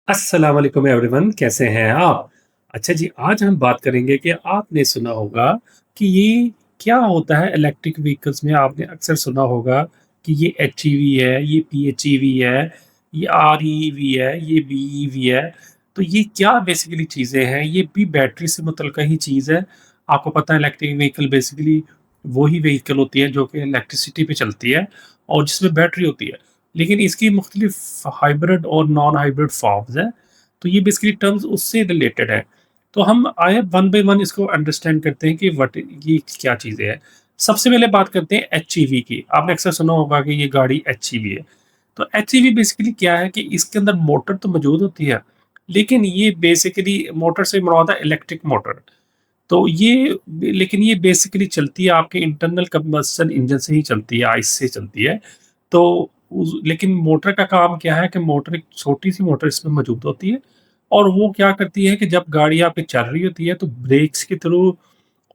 अस्सलाम वालेकुम एवरीवन, कैसे हैं आप? अच्छा जी, आज हम बात करेंगे कि आपने सुना होगा कि ये क्या होता है इलेक्ट्रिक व्हीकल्स में। आपने अक्सर सुना होगा कि ये एचईवी है, ये पीएचईवी है, ये आरईवी है, ये बीईवी है। तो ये क्या बेसिकली चीज़ें हैं? ये भी बैटरी से मुतल्लिका ही चीज़ है। आपको पता है इलेक्ट्रिक व्हीकल बेसिकली वो ही व्हीकल होती है जो कि इलेक्ट्रिसिटी पे चलती है और जिसमें बैटरी होती है। लेकिन इसकी मुख्तलिफ हाइब्रिड और नॉन हाइब्रिड फॉर्म्स हैं। तो ये बेसिकली टर्म्स उससे रिलेटेड है। तो हम आए वन बाय वन इसको अंडरस्टैंड करते हैं कि व्हाट ये क्या चीज़ें हैं। सबसे पहले बात करते हैं एचईवी की। आपने अक्सर सुना होगा कि ये गाड़ी एचईवी है। तो एचईवी बेसिकली क्या है कि इसके अंदर मोटर तो मौजूद होती है, लेकिन ये बेसिकली मोटर से मुराद है इलेक्ट्रिक मोटर। तो ये लेकिन ये बेसिकली चलती है आपके इंटरनल कंबस्शन इंजन से ही चलती है, आइस से चलती है। तो लेकिन मोटर का काम क्या है कि मोटर एक छोटी-सी मोटर इसमें मौजूद होती है और वो क्या करती है कि जब गाड़ी आपकी चल रही होती है तो ब्रेक्स के थ्रू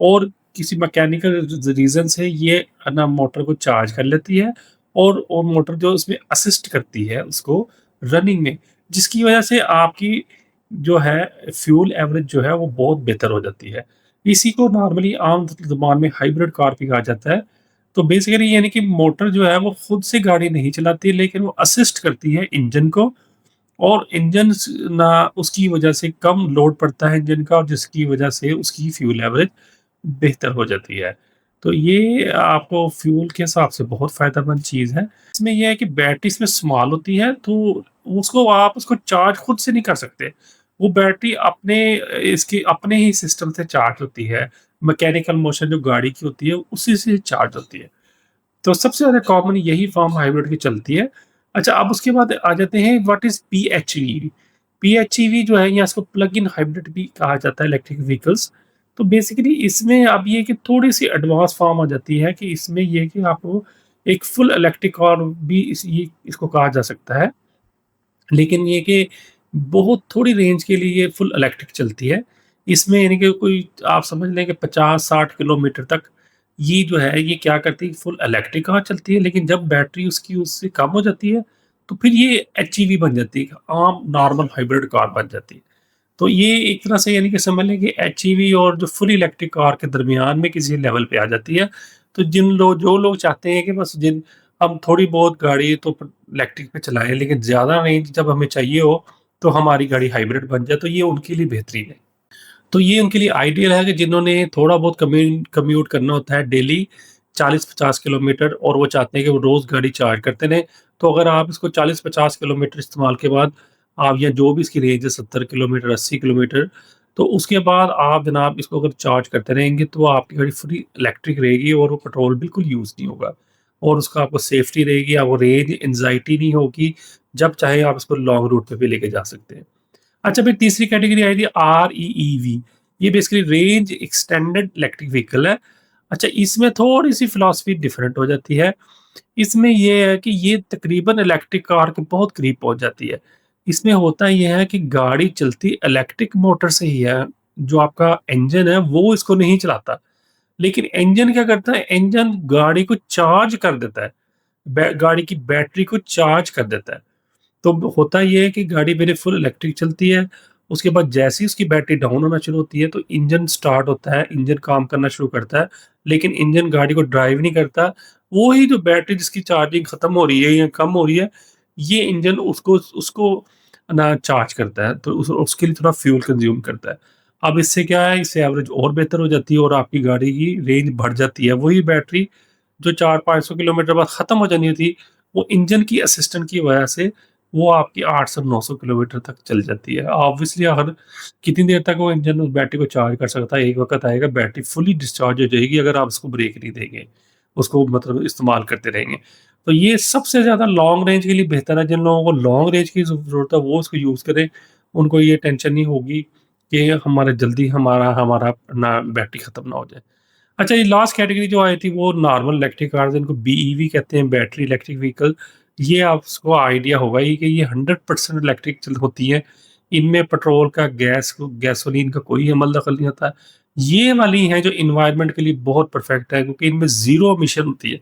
और किसी मैकेनिकल रीज़न से ये है ना मोटर को चार्ज कर लेती है और मोटर जो उसमें असिस्ट करती है उसको रनिंग में, जिसकी वज़ह से आपकी जो है फ्यूल एवरेज जो है वो बहुत बेहतर हो जाती है। इसी को नॉर्मली आम ज़ुबान में हाइब्रिड कार भी कहा जाता है। तो बेसिकली यानी कि मोटर जो है वो खुद से गाड़ी नहीं चलाती, लेकिन वो असिस्ट करती है इंजन को और इंजन ना उसकी वजह से कम लोड पड़ता है इंजन का और जिसकी वजह से उसकी फ्यूल एवरेज बेहतर हो जाती है। तो ये आपको फ्यूल के हिसाब से बहुत फ़ायदेमंद चीज़ है। इसमें ये है कि बैटरी इसमें स्मॉल होती है, तो उसको चार्ज खुद से नहीं कर सकते। वो बैटरी इसके अपने ही सिस्टम से चार्ज होती है। मैकेनिकल मोशन जो गाड़ी की होती है, उसी से चार्ज होती है। तो सबसे ज़्यादा कॉमन यही फॉर्म हाइब्रिड की चलती है। अच्छा, अब उसके बाद आ जाते हैं व्हाट इज़ पीएचईवी। पीएचईवी जो है या इसको प्लग इन हाइब्रिड भी कहा जाता है इलेक्ट्रिक व्हीकल्स। तो बेसिकली इसमें अब ये कि थोड़ी-सी एडवांस फॉर्म आ जाती है कि इसमें ये है कि आपको एक फुल इलेक्ट्रिक कार भी इसको कहा जा सकता है। लेकिन ये कि बहुत थोड़ी रेंज के लिए ये फुल इलेक्ट्रिक चलती है। इसमें यानी कि कोई आप समझ लें कि 50-60 किलोमीटर तक ये जो है ये क्या करती है फुल इलेक्ट्रिक कार चलती है, लेकिन जब बैटरी उसकी उससे कम हो जाती है, तो फिर ये एचईवी बन जाती है, आम नॉर्मल हाइब्रिड कार बन जाती है। तो ये एक तरह से यानी कि समझ लें कि एचईवी और जो फुल इलेक्ट्रिक कार के दरमियान में किसी लेवल पे आ जाती है। तो जो लोग चाहते हैं कि बस हम थोड़ी बहुत गाड़ी तो इलेक्ट्रिक पे चलाएँ, लेकिन ज़्यादा रेंज जब हमें चाहिए हो, तो हमारी गाड़ी हाइब्रिड बन जाए, तो ये उनके लिए बेहतरीन है। तो ये उनके लिए आइडियल है कि जिन्होंने थोड़ा बहुत कम्यूट करना होता है डेली 40-50 किलोमीटर और वो चाहते हैं कि वो रोज़ गाड़ी चार्ज करते रहें। तो अगर आप इसको 40-50 किलोमीटर इस्तेमाल के बाद आप या जो भी इसकी रेंज है 70 किलोमीटर, 80 किलोमीटर, तो उसके बाद आप जनाब इसको अगर चार्ज करते रहेंगे तो आपकी गाड़ी फुली इलेक्ट्रिक रहेगी और वो पेट्रोल बिल्कुल यूज़ नहीं होगा। और उसका आपको सेफ्टी रहेगी, आपको रेंज एंग्ज़ायटी नहीं होगी, जब चाहे आप इसको लॉन्ग रूट पे भी लेके जा सकते हैं। अच्छा, फिर तीसरी कैटेगरी आई थी आरईईवी। ये basically range extended electric vehicle है। अच्छा, इसमें थोड़ी-सी फिलॉसफी डिफरेंट हो जाती है। इसमें ये है कि ये तकरीबन इलेक्ट्रिक कार के बहुत करीब पहुँच जाती है। इसमें होता ये है कि गाड़ी चलती इलेक्ट्रिक मोटर से ही है। जो आपका इंजन है वो इसको नहीं चलाता। लेकिन इंजन क्या करता है, इंजन गाड़ी को चार्ज कर देता है। गाड़ी की बैटरी को चार्ज कर देता है। तो होता ये है कि गाड़ी मेरी फुल इलेक्ट्रिक चलती है, उसके बाद जैसे ही उसकी बैटरी डाउन होना शुरू होती है, तो इंजन स्टार्ट होता है, इंजन काम करना शुरू करता है, लेकिन इंजन गाड़ी को ड्राइव नहीं करता। वो ही जो बैटरी जिसकी चार्जिंग खत्म हो रही है या कम हो रही है, ये इंजन उसको उसको ना चार्ज करता है, तो उसके लिए थोड़ा फ्यूल कंज़्यूम करता है। अब इससे क्या है, इससे एवरेज और बेहतर हो जाती है और आपकी गाड़ी की रेंज बढ़ जाती है। वही बैटरी जो 400-500 किलोमीटर बाद खत्म हो जानी थी, वो इंजन की असिस्टेंट की वजह से वो आपकी 800-900 किलोमीटर तक चल जाती है। ऑब्वियसली अगर कितनी देर तक वो इंजन उस बैटरी को चार्ज कर सकता है, एक वक़्त आएगा बैटरी फुली डिस्चार्ज हो जाएगी अगर आप उसको ब्रेक नहीं देंगे, उसको मतलब इस्तेमाल करते रहेंगे। तो ये सबसे ज़्यादा लॉन्ग रेंज के लिए बेहतर है, जिन लोगों को लॉन्ग रेंज की ज़रूरत है वो इसको यूज़ करें, उनको ये टेंशन नहीं होगी कि हमारा जल्दी हमारा हमारा ना बैटरी खत्म ना हो जाए। अच्छा, ये लास्ट कैटेगरी जो आई थी वो नॉर्मल इलेक्ट्रिक कार्स, इनको बीईवी कहते हैं, बैटरी इलेक्ट्रिक व्हीकल। ये आपको आइडिया होगा ही कि ये 100% इलेक्ट्रिक होती है। इनमें पेट्रोल का गैसोलीन का कोई अमल दखल नहीं होता। ये वाली हैं जो इन्वायरमेंट के लिए बहुत परफेक्ट है क्योंकि इनमें ज़ीरो एमिशन होती है।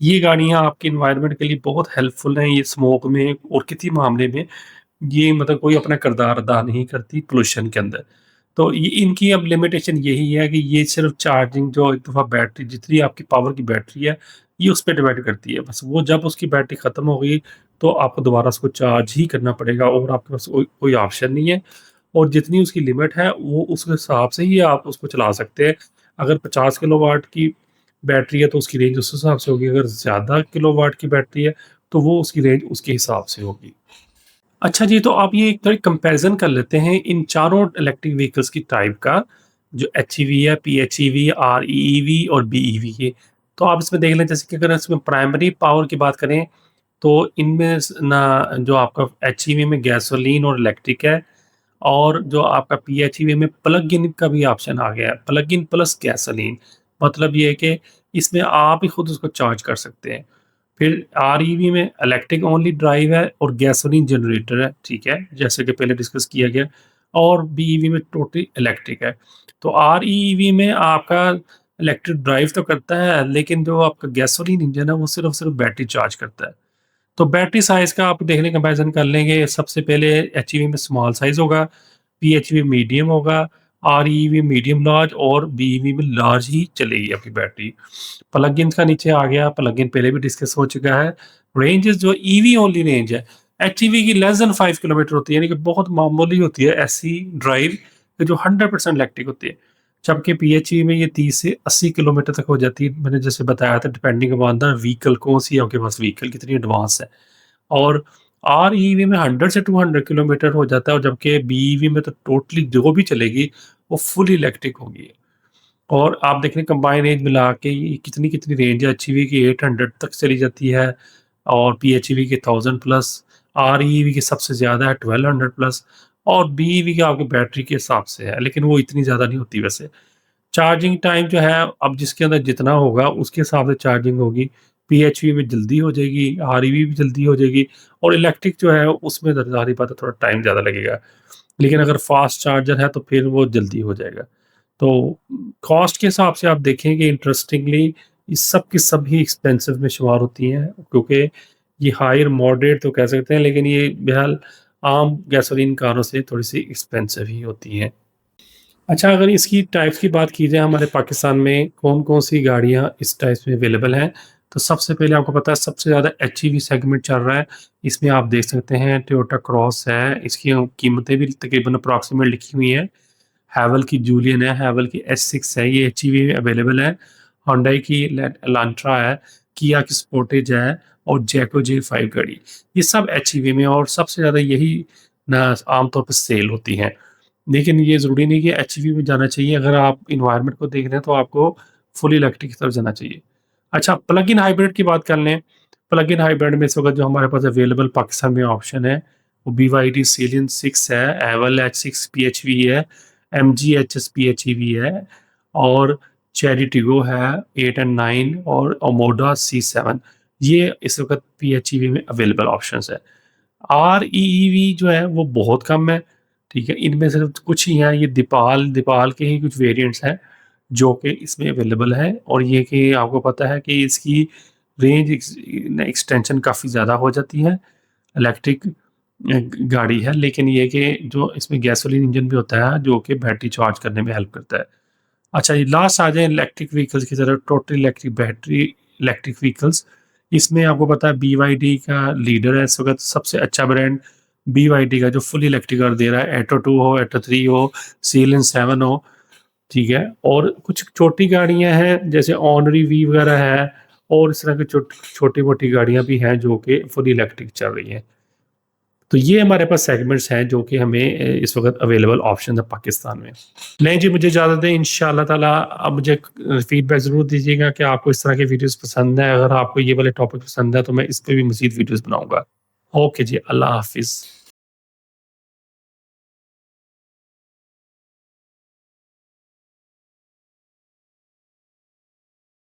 ये गाड़ियाँ आपके इन्वायरमेंट के लिए बहुत हेल्पफुल हैं, ये स्मोक में और किसी मामले में। ये मतलब कोई अपना किरदार अदा नहीं करती पोल्यूशन के अंदर। तो ये इनकी अब लिमिटेशन यही है कि ये सिर्फ़ चार्जिंग जो एक दफ़ा बैटरी जितनी आपकी पावर की बैटरी है, ये उस पे डिपेंड करती है। बस वो जब उसकी बैटरी ख़त्म हो गई, तो आपको दोबारा उसको चार्ज ही करना पड़ेगा और आपके पास कोई कोई ऑप्शन नहीं है। और जितनी उसकी लिमिट है, वो उस हिसाब से ही आप उसको चला सकते हैं। अगर 50 किलोवाट की बैटरी है, तो उसकी रेंज उस हिसाब से होगी, अगर ज़्यादा किलोवाट की बैटरी है, तो वो उसकी रेंज उसके हिसाब से होगी। अच्छा जी, तो आप ये एक थोड़ी कंपैरिज़न कर लेते हैं इन चारों इलेक्ट्रिक व्हीकल्स की टाइप का, जो एचईवी है, पीएचईवी, आरईईवी और बीईवी है। तो आप इसमें देख लें जैसे कि अगर इसमें प्राइमरी पावर की बात करें, तो इनमें जो आपका एचईवी में गैसोलीन और इलेक्ट्रिक है, और जो आपका पीएचईवी में प्लग इन का भी ऑप्शन आ गया है, प्लग इन प्लस गैसोलीन। मतलब ये है कि इसमें आप ही खुद उसको चार्ज कर सकते हैं। फिर आरईवी में इलेक्ट्रिक ओनली ड्राइव है और गैसोलीन जनरेटर है, ठीक है, जैसे कि पहले डिस्कस किया गया। और बीईवी में टोटली इलेक्ट्रिक है। तो आरईवी में आपका इलेक्ट्रिक ड्राइव तो करता है, लेकिन जो आपका गैसोलीन इंजन है, वो सिर्फ़ बैटरी चार्ज करता है। तो बैटरी साइज़ का आप देखने कंपैरिज़न कर लेंगे, सबसे पहले एचईवी में स्मॉल साइज़ होगा, पीएचवी मीडियम होगा, आरईवी मीडियम लार्ज और बीईवी में लार्ज ही चलेगी आपकी बैटरी। प्लग-इन्स का नीचे आ गया, प्लग-इन पहले भी डिस्कस हो चुका है। रेंजेज़ जो ईवी ओनली रेंज है, एचईवी की लेस देन 5 किलोमीटर होती है, यानी कि बहुत मामूली होती है ऐसी ड्राइव कि जो 100% इलेक्ट्रिक होती है। जबकि पीएचई में ये 30 से 80 किलोमीटर तक हो जाती है। मैंने जैसे बताया था डिपेंडिंग अपॉन द व्हीकल कौन-सी है आपके पास व्हीकल कितनी एडवांस है। और आरईवी में 100 से 200 किलोमीटर हो जाता है, और जबकि बीईवी में तो टोटली जो भी चलेगी वो फुल इलेक्ट्रिक होगी। और आप देख रहे हैं कंबाइन रेंज मिला के ये कितनी-कितनी रेंज है, एचईवी की 800 तक चली जाती है और पीएचईवी की 1000 प्लस, आरईवी की सबसे ज़्यादा है 1200 प्लस, और बीईवी की आपकी बैटरी के हिसाब से है, लेकिन वो इतनी ज़्यादा नहीं होती वैसे। चार्जिंग टाइम जो है अब जिसके अंदर जितना होगा उसके हिसाब से चार्जिंग होगी। पीएचवी में जल्दी हो जाएगी, आरईवी भी जल्दी हो जाएगी, और इलेक्ट्रिक जो है उसमें ज़ाहिर बात है थोड़ा टाइम ज़्यादा लगेगा। लेकिन अगर फास्ट चार्जर है तो फिर वो जल्दी हो जाएगा। तो कॉस्ट के हिसाब से आप देखेंगे इंटरेस्टिंगली ये सब की सब ही एक्सपेंसिव में शुमार होती हैं, क्योंकि ये हायर मॉडरेट तो कह सकते हैं, लेकिन ये बहरहाल आम गैसोलीन कारों से थोड़ी-सी एक्सपेंसिव ही होती हैं। अच्छा, अगर इसकी टाइप्स की बात की जाए हमारे पाकिस्तान में कौन-कौन सी गाड़ियाँ इस टाइप्स में अवेलेबल हैं, तो सबसे पहले आपको पता है सबसे ज़्यादा एचईवी सेगमेंट चल रहा है। इसमें आप देख सकते हैं टोयोटा क्रॉस है, इसकी कीमतें भी तकरीबन अप्रॉक्सिमेट लिखी हुई हैं। हैवल की जूलियन है, हैवल की एस6 है, ये एचईवी में अवेलेबल है। हुंडई की एलांट्रा है, किया की स्पोर्टेज है और जैको जे5 गाड़ी। ये सब एचईवी में, और सबसे ज़्यादा यही ना आम तौर पे सेल होती हैं। लेकिन ये ज़रूरी नहीं कि एचईवी में जाना चाहिए, अगर आप एनवायरनमेंट को देख रहे हैं तो आपको फुल इलेक्ट्रिक की तरफ जाना चाहिए। अच्छा, प्लग इन हाइब्रिड की बात कर लें, प्लग इन हाइब्रिड में इस वक़्त जो हमारे पास अवेलेबल पाकिस्तान में ऑप्शन है, वो बीवाईडी सेलियन 6 है, एवल एच6 पीएचवी है, एमजी एचएस पीएचईवी है, और चेरी टिगो है 8 एंड 9, और ओमोडा सी7। ये इस वक़्त पीएचईवी में अवेलेबल ऑप्शंस है। आरईईवी जो है वो बहुत कम है, ठीक है? इनमें से कुछ ही हैं, ये दीपाल दीपाल के ही कुछ वेरिएंट्स हैं, जो कि इसमें अवेलेबल हैं, और ये कि आपको पता है कि इसकी रेंज एक्सटेंशन काफ़ी ज़्यादा हो जाती है। इलेक्ट्रिक गाड़ी है, लेकिन ये कि जो इसमें गैसोलीन इंजन भी होता है, जो कि बैटरी चार्ज करने में हेल्प करता है। अच्छा, ये लास्ट आ जाए इलेक्ट्रिक व्हीकल्स की तरफ, total electric battery electric vehicles. इसमें आपको पता है बीवाईडी का लीडर है इस वक़्त, सबसे अच्छा ब्रांड बीवाईडी का जो फुल इलेक्ट्रिक कार दे रहा है, एटो 2 हो, एटो 3 हो, सीएलएन 7 हो, ठीक है? और कुछ छोटी गाड़ियाँ हैं जैसे ऑनरी वी वगैरह है, और इस तरह की छोटी-मोटी गाड़ियाँ भी हैं जो कि फुल इलेक्ट्रिक चल रही हैं। तो ये हमारे पास सेगमेंट्स हैं जो कि हमें इस वक़्त अवेलेबल ऑप्शन है पाकिस्तान में। नहीं जी, मुझे इजाज़त दें, इंशाअल्लाह ताला आप मुझे फ़ीडबैक ज़रूर दीजिएगा कि आपको इस तरह की वीडियोज़ पसंद है। अगर आपको ये वाले टॉपिक पसंद है तो मैं इस पे भी मज़ीद वीडियोज़ बनाऊँगा। ओके जी, अल्लाह हाफ़िज़।